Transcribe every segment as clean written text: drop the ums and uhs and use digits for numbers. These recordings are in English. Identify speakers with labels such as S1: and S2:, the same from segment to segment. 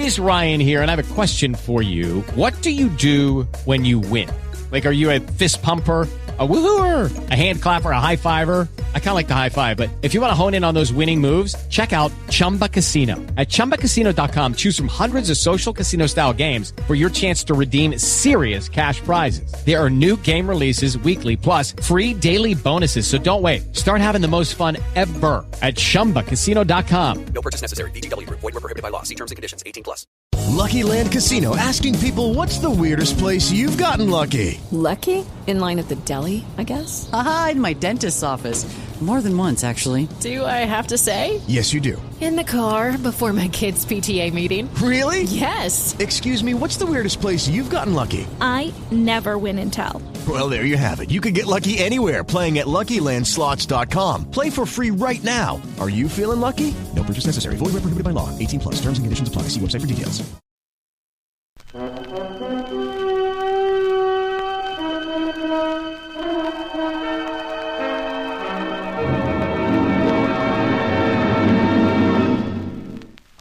S1: It is Ryan here, and I have a question for you. What do you do when you win? Like, are you a fist pumper, a woohooer, a hand clapper, a high fiver? I kind of like the high five, but if you want to hone in on those winning moves, check out Chumba Casino. At ChumbaCasino.com, choose from hundreds of social casino-style games for your chance to redeem serious cash prizes. There are new game releases weekly, plus free daily bonuses. So don't wait. Start having the most fun ever at ChumbaCasino.com.
S2: No purchase necessary. VGW. Void were prohibited by law. See terms and conditions. 18+.
S3: Lucky Land Casino, asking people, what's the weirdest place you've gotten lucky?
S4: Lucky? In line at the deli, I guess?
S5: Aha, in my dentist's office. More than once, actually.
S4: Do I have to say?
S3: Yes, you do.
S4: In the car before my kids' PTA meeting.
S3: Really?
S4: Yes.
S3: Excuse me, what's the weirdest place you've gotten lucky?
S6: I never win and tell.
S3: Well, there you have it. You can get lucky anywhere, playing at LuckyLandSlots.com. Play for free right now. Are you feeling lucky? No purchase necessary. Void where prohibited by law. 18+. Terms and conditions apply. See website for details.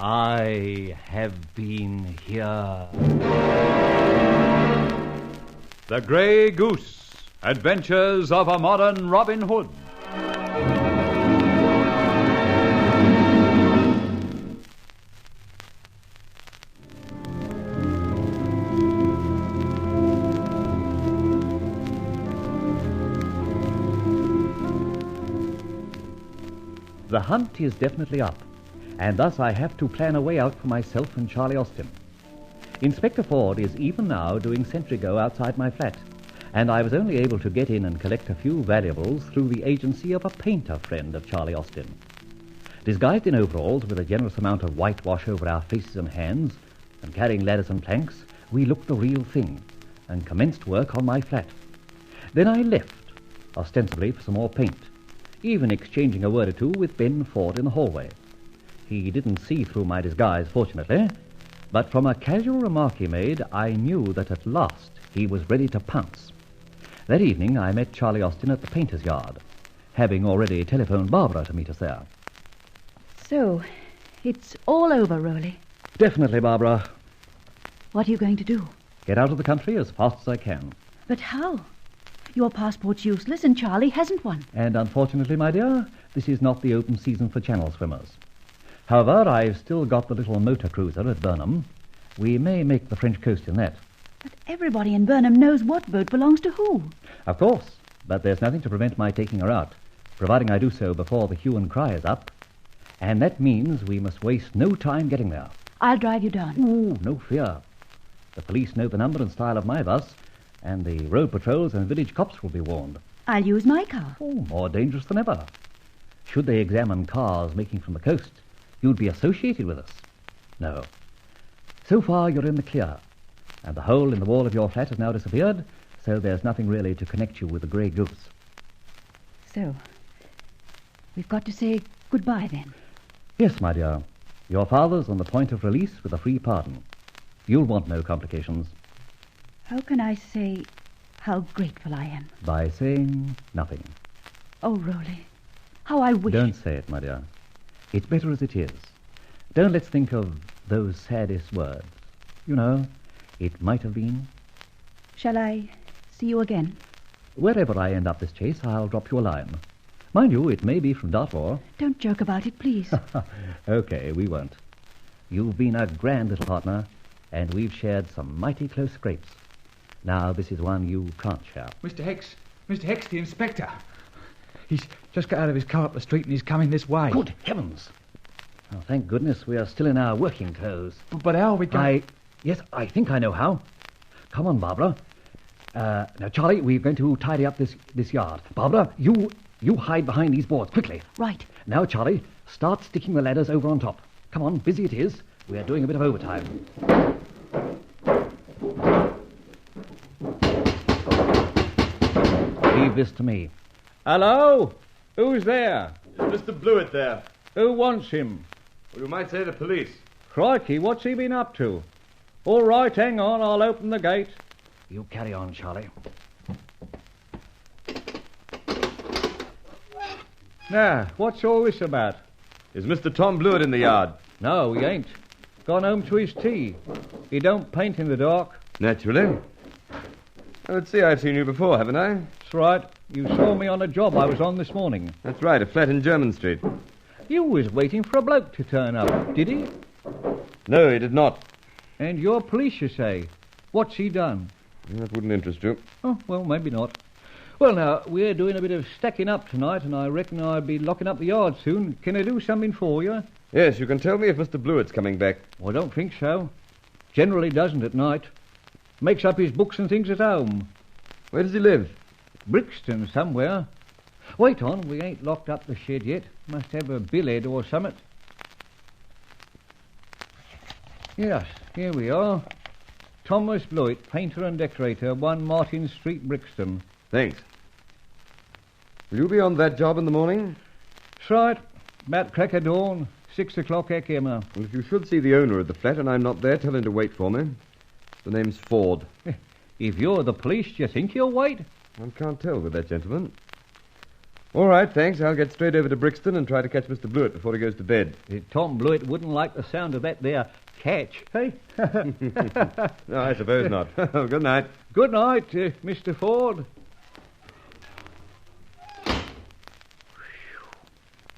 S7: I have been here. The Grey Goose, Adventures of a Modern Robin Hood. The hunt is definitely up, and thus I have to plan a way out for myself and Charlie Austin. Inspector Ford is even now doing sentry go outside my flat, and I was only able to get in and collect a few valuables through the agency of a painter friend of Charlie Austin. Disguised in overalls with a generous amount of whitewash over our faces and hands, and carrying ladders and planks, we looked the real thing, and commenced work on my flat. Then I left, ostensibly for some more paint, even exchanging a word or two with Ben Ford in the hallway. He didn't see through my disguise, fortunately, but from a casual remark he made, I knew that at last he was ready to pounce. That evening I met Charlie Austin at the painter's yard, having already telephoned Barbara to meet us there.
S8: So, it's all over, Rolly.
S7: Definitely, Barbara.
S8: What are you going to do?
S7: Get out of the country as fast as I can.
S8: But how? Your passport's useless and Charlie hasn't one.
S7: And unfortunately, my dear, this is not the open season for channel swimmers. However, I've still got the little motor cruiser at Burnham. We may make the French coast in that.
S8: But everybody in Burnham knows what boat belongs to who.
S7: Of course, but there's nothing to prevent my taking her out, providing I do so before the hue and cry is up. And that means we must waste no time getting there.
S8: I'll drive you down.
S7: Ooh, no fear. The police know the number and style of my bus, and the road patrols and village cops will be warned.
S8: I'll use my car.
S7: Oh, more dangerous than ever. Should they examine cars making from the coast, you'd be associated with us. No. So far, you're in the clear, and the hole in the wall of your flat has now disappeared, so there's nothing really to connect you with the Grey Goose.
S8: So, we've got to say goodbye, then.
S7: Yes, my dear. Your father's on the point of release with a free pardon. You'll want no complications.
S8: How can I say how grateful I am?
S7: By saying nothing.
S8: Oh, Rolly, how I wish...
S7: Don't say it, my dear. It's better as it is. Don't let's think of those saddest words. You know, it might have been.
S8: Shall I see you again?
S7: Wherever I end up this chase, I'll drop you a line. Mind you, it may be from Dartmoor.
S8: Don't joke about it, please.
S7: Okay, we won't. You've been a grand little partner, and we've shared some mighty close scrapes. Now, this is one you can't share.
S9: Mr. Hex, the inspector. He's just got out of his car up the street and he's coming this way.
S7: Good heavens. Oh, thank goodness we are still in our working clothes.
S9: But how are we going...
S7: Yes, I think I know how. Come on, Barbara. Now, Charlie, we're going to tidy up this yard. Barbara, you hide behind these boards, quickly.
S8: Right.
S7: Now, Charlie, start sticking the ladders over on top. Come on, busy it is. We're doing a bit of overtime. Leave this to me.
S10: Hello? Who's there?
S11: Is Mr. Blewett there?
S10: Who wants him?
S11: Well, you might say the police.
S10: Crikey, what's he been up to? All right, hang on, I'll open the gate.
S7: You carry on, Charlie.
S10: Now, what's all this about?
S11: Is Mr. Tom Blewett in the yard?
S10: No, he ain't. Gone home to his tea. He don't paint in the dark.
S11: Naturally. Let's see, I've seen you before, haven't I?
S10: That's right. You saw me on a job I was on this morning.
S11: That's right, a flat in Jermyn Street.
S10: You was waiting for a bloke to turn up, did he?
S11: No, he did not.
S10: And you're police, you say. What's he done?
S11: That wouldn't interest you.
S10: Oh, well, maybe not. Well, now, we're doing a bit of stacking up tonight, and I reckon I'll be locking up the yard soon. Can I do something for you?
S11: Yes, you can tell me if Mr. Blewett's coming back.
S10: Well, I don't think so. Generally doesn't at night. Makes up his books and things at home.
S11: Where does he live?
S10: Brixton, somewhere. Wait on, we ain't locked up the shed yet. Must have a billhead or something. Yes, here we are. Thomas Blewett, painter and decorator, 1 Martin Street, Brixton.
S11: Thanks. Will you be on that job in the morning?
S10: That's right. About crack of dawn, 6 o'clock Emma.
S11: Well, if you should see the owner of the flat and I'm not there, tell him to wait for me. The name's Ford.
S10: If you're the police, do you think you'll wait?
S11: I can't tell with that gentleman. All right, thanks. I'll get straight over to Brixton and try to catch Mr. Blewett before he goes to bed.
S10: Tom Blewett wouldn't like the sound of that there catch, hey?
S11: No, I suppose not. Good night.
S10: Good night, Mr. Ford.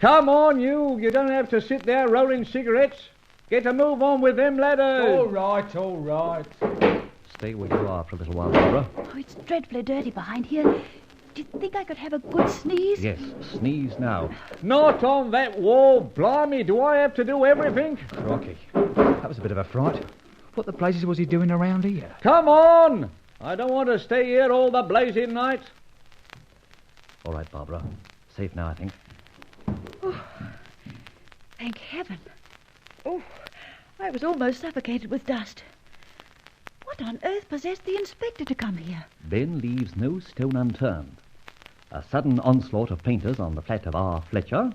S10: Come on, you. You don't have to sit there rolling cigarettes. Get a move on with them ladders.
S9: All right.
S10: Stay where you are for a little while, Barbara.
S8: Oh, it's dreadfully dirty behind here. Do you think I could have a good sneeze?
S10: Yes, sneeze now. Not on that wall. Blimey, do I have to do everything?
S9: Crikey. That was a bit of a fright. What the blazes was he doing around here?
S10: Come on! I don't want to stay here all the blazing night. All right, Barbara. Safe now, I think.
S8: Oh, thank heaven. Oh, I was almost suffocated with dust. What on earth possessed the inspector to come here?
S7: Ben leaves no stone unturned. A sudden onslaught of painters on the flat of R. Fletcher,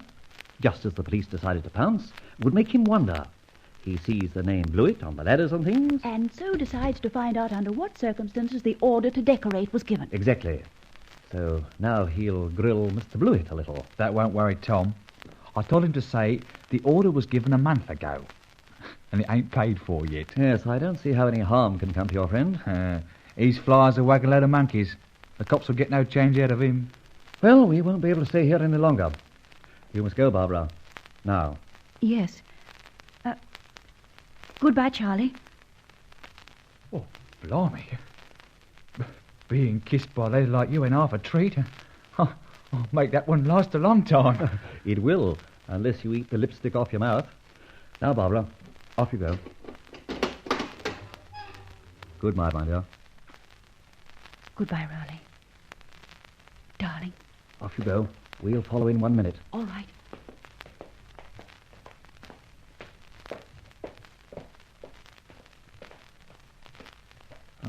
S7: just as the police decided to pounce, would make him wonder. He sees the name Blewett on the ladders and things.
S8: And so decides to find out under what circumstances the order to decorate was given.
S7: Exactly. So now he'll grill Mr. Blewett a little.
S9: That won't worry Tom. I told him to say the order was given a month ago. And it ain't paid for yet.
S7: Yes, I don't see how any harm can come to your friend.
S9: He's fly as a wag a load of monkeys. The cops will get no change out of him.
S7: Well, we won't be able to stay here any longer. You must go, Barbara. Now.
S8: Yes. Goodbye, Charlie.
S9: Oh, blimey. Being kissed by a lady like you ain't half a treat. I'll make that one last a long time.
S7: It will, unless you eat the lipstick off your mouth. Now, Barbara, off you go. Good night, my dear.
S8: Goodbye, Rowley. Darling.
S7: Off you go. We'll follow in 1 minute.
S8: All right.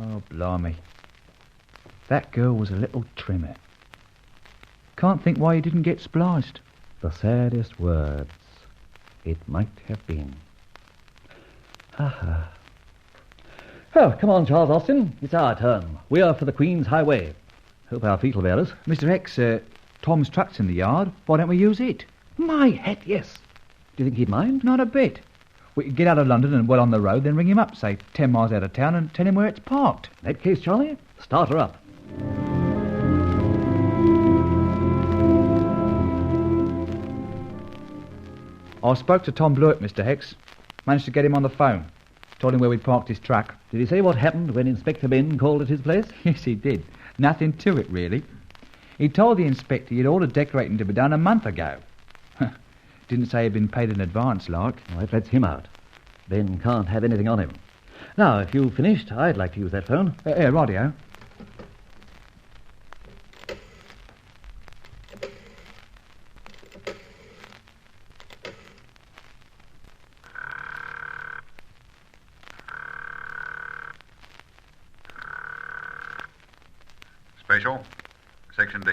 S9: Oh, blimey. That girl was a little trimmer. Can't think why he didn't get spliced.
S7: The saddest words. It might have been. Oh, come on, Charles Austin. It's our turn. We're for the Queen's Highway. Hope our feet will bear us.
S9: Mr. X, Tom's truck's in the yard. Why don't we use it?
S7: My head, yes. Do you think he'd mind?
S9: Not a bit. We could get out of London and well on the road, then ring him up, say 10 miles out of town, and tell him where it's parked.
S7: In that case, Charlie, start her up.
S9: I spoke to Tom Blewett, Mr. Hex. Managed to get him on the phone. Told him where we'd parked his truck.
S7: Did he say what happened when Inspector Ben called at his place?
S9: Yes, he did. Nothing to it, really. He told the inspector he'd ordered decorating to be done a month ago. Didn't say he'd been paid in advance, like.
S7: Oh, it lets him out. Ben can't have anything on him. Now, if you've finished, I'd like to use that phone.
S9: Radio.
S12: Special, Section D.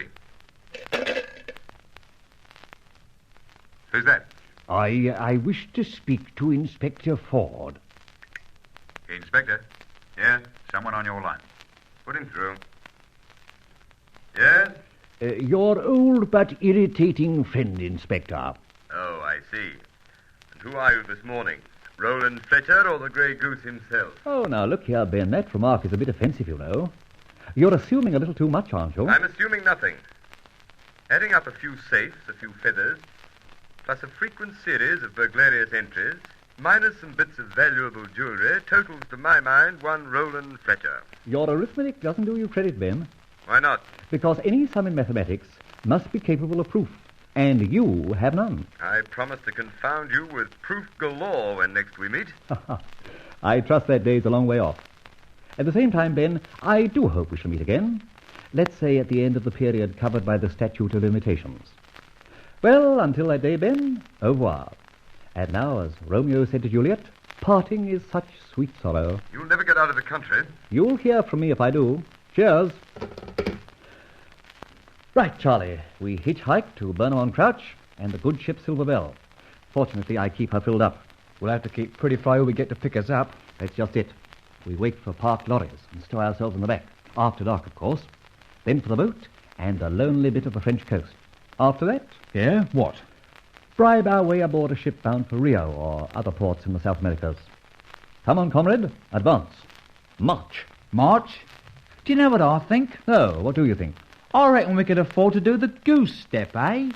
S12: Who's that?
S13: I wish to speak to Inspector Ford.
S12: Inspector? Yeah, someone on your line. Put him through. Yes?
S13: Your old but irritating friend, Inspector.
S12: Oh, I see. And who are you this morning?
S11: Rolland Fletcher or the Grey Goose himself?
S7: Oh, now, look here, Ben. That remark is a bit offensive, you know. You're assuming a little too much, aren't you?
S11: I'm assuming nothing. Adding up a few safes, a few feathers, plus a frequent series of burglarious entries, minus some bits of valuable jewelry, totals, to my mind, one Rolland Fletcher.
S7: Your arithmetic doesn't do you credit, Ben.
S11: Why not?
S7: Because any sum in mathematics must be capable of proof, and you have none.
S11: I promise to confound you with proof galore when next we meet.
S7: I trust that day's a long way off. At the same time, Ben, I do hope we shall meet again. Let's say at the end of the period covered by the statute of limitations. Well, until that day, Ben, au revoir. And now, as Romeo said to Juliet, parting is such sweet sorrow.
S11: You'll never get out of the country.
S7: You'll hear from me if I do. Cheers. Right, Charlie. We hitchhike to Burnham-on-Crouch and the good ship Silver Bell. Fortunately, I keep her filled up.
S9: We'll have to keep pretty far we get to pick us up.
S7: That's just it. We wait for parked lorries and stow ourselves in the back. After dark, of course. Then for the boat and a lonely bit of the French coast. After that...
S9: Yeah? What?
S7: Bribe our way aboard a ship bound for Rio or other ports in the South Americas. Come on, comrade. Advance. March.
S9: March? Do you know what I think?
S7: No, what do you think?
S9: I reckon we could afford to do the goose step, eh?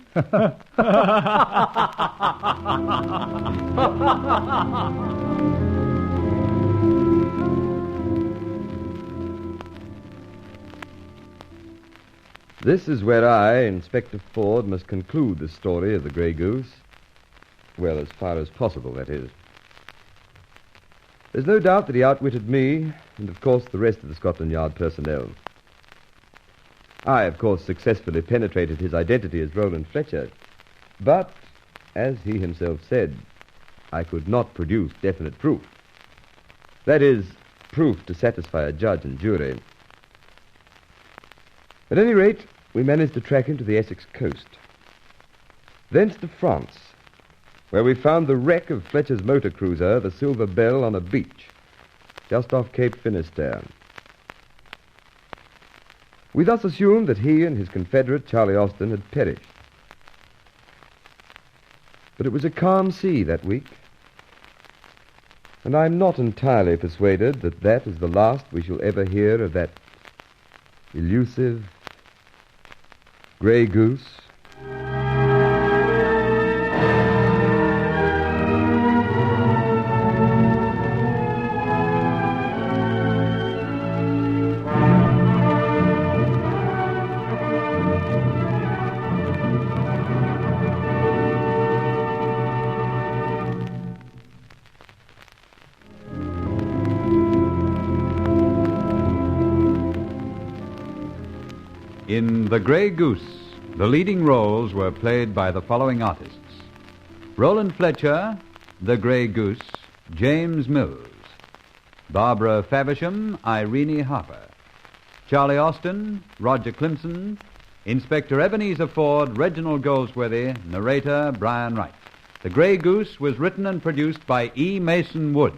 S11: This is where I, Inspector Ford, must conclude the story of the Grey Goose. Well, as far as possible, that is. There's no doubt that he outwitted me, and of course the rest of the Scotland Yard personnel. I, of course, successfully penetrated his identity as Rolland Fletcher. But, as he himself said, I could not produce definite proof. That is, proof to satisfy a judge and jury. At any rate, we managed to track him to the Essex coast. Thence to France, where we found the wreck of Fletcher's motor cruiser, the Silver Bell, on a beach, just off Cape Finisterre. We thus assumed that he and his confederate, Charlie Austin, had perished. But it was a calm sea that week, and I'm not entirely persuaded that that is the last we shall ever hear of that elusive Grey Goose.
S14: In The Grey Goose, the leading roles were played by the following artists: Rolland Fletcher, the Grey Goose, James Mills; Barbara Faversham, Irene Harper; Charlie Austin, Roger Clemson; Inspector Ebenezer Ford, Reginald Goldsworthy; narrator Brian Wright. The Grey Goose was written and produced by E. Mason Wood.